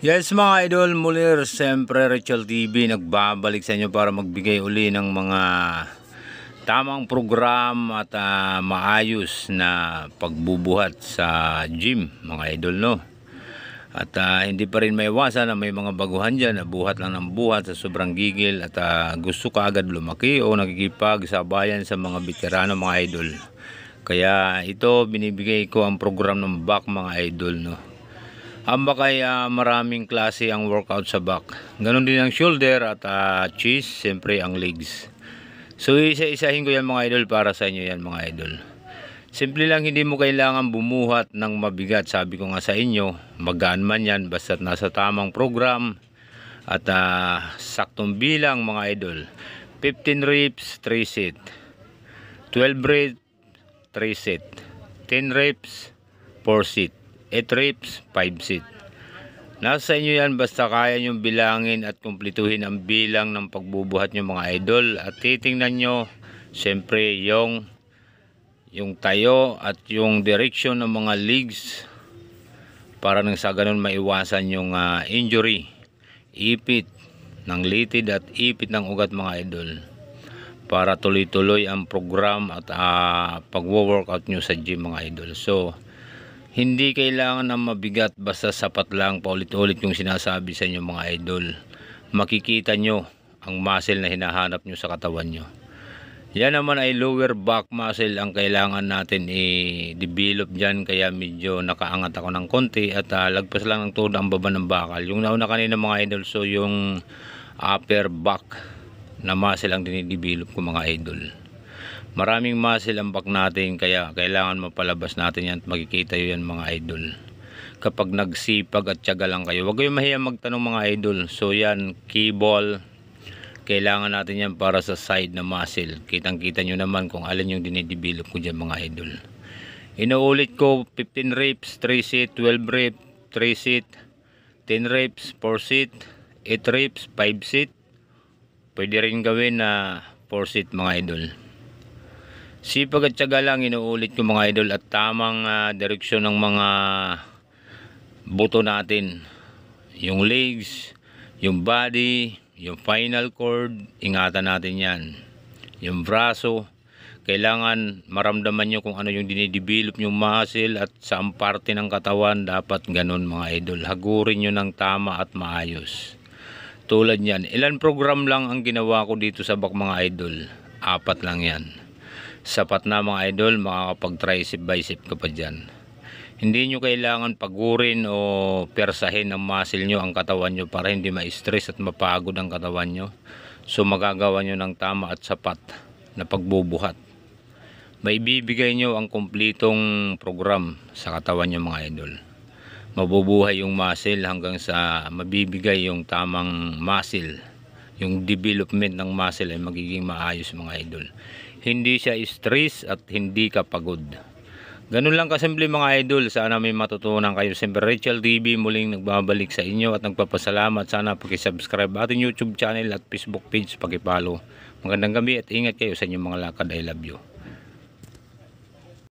Yes mga idol, muli siyempre Rachel TV nagbabalik sa inyo para magbigay uli ng mga tamang program at maayos na pagbubuhat sa gym mga idol, no. At hindi pa rin maiwasan na may mga baguhan dyan na buhat lang ng buhat sa sobrang gigil at gusto ka agad lumaki o nakikipagsabayan sa mga veterano mga idol. Kaya ito binibigay ko ang program ng back mga idol, no. Ang back ay maraming klase ang workout sa back. Ganon din ang shoulder at chest, siyempre ang legs. So isa-isahin ko yan mga idol para sa inyo yan mga idol. Simple lang, hindi mo kailangan bumuhat ng mabigat. Sabi ko nga sa inyo, magaan man yan basta't nasa tamang program at saktong bilang mga idol. 15 reps, 3 set. 12 reps, 3 set. 10 reps, 4 set. 8 reps, 5 set. Nasa inyo yan basta kaya nyo bilangin at kumplituhin ang bilang ng pagbubuhat nyo mga idol. At titingnan nyo siyempre yung tayo at yung direction ng mga legs para nang sa ganun maiwasan yung injury, ipit ng litid at ipit ng ugat mga idol, para tuloy-tuloy ang program at pagwo-workout nyo sa gym mga idol. So hindi kailangan ng mabigat, basta sapat lang. Paulit-ulit yung sinasabi sa inyo mga idol. Makikita nyo ang muscle na hinahanap nyo sa katawan nyo. Yan naman ay lower back muscle ang kailangan natin i-develop dyan. Kaya medyo nakaangat ako ng konti at lagpas lang ng todo ang baba ng bakal. Yung nauna kanina mga idol, so yung upper back na muscle ang dinidevelop ko mga idol. Maraming muscle ang back natin, kaya kailangan mapalabas natin yan at makikita yun yan mga idol. Kapag nagsipag at tiyaga lang kayo, huwag kayong mahiya magtanong mga idol. So yan, keyboard, kailangan natin yan para sa side na muscle. Kitang kita nyo naman kung alin yung dinidevelop ko dyan mga idol. Inuulit ko, 15 reps, 3 set, 12 reps, 3 set, 10 reps, 4 set, 8 reps, 5 set. Pwede rin gawin na 4 set mga idol. Sipag at tiyaga lang, inuulit ko mga idol, at tamang direksyon ng mga buto natin. Yung legs, yung body, yung final cord, ingatan natin yan. Yung braso, kailangan maramdaman nyo kung ano yung dinidevelop yung muscle at saan parte ng katawan dapat ganun mga idol. Hagurin nyo ng tama at maayos. Tulad yan, ilan program lang ang ginawa ko dito sa back mga idol? 4 lang yan. Sapat na mga idol, makakapag tricep bicep ka pa dyan. Hindi nyo kailangan pagurin o persahin ng muscle nyo ang katawan nyo para hindi ma-stress at mapagod ang katawan nyo. So magagawa nyo ng tama at sapat na pagbubuhat. Maibibigay nyo ang kumplitong program sa katawan nyo mga idol. Mabubuhay yung muscle hanggang sa mabibigay yung tamang muscle. Yung development ng muscle ay magiging maayos mga idol. Hindi siya stress at hindi ka pagod. Ganun lang kasimple mga idol. Sana may matutunan kayo. Siyempre Rachel TV muling nagbabalik sa inyo at nagpapasalamat. Sana pakisubscribe ating YouTube channel at Facebook page, pakipollow. Magandang gabi at ingat kayo sa inyong mga lakad. I love you.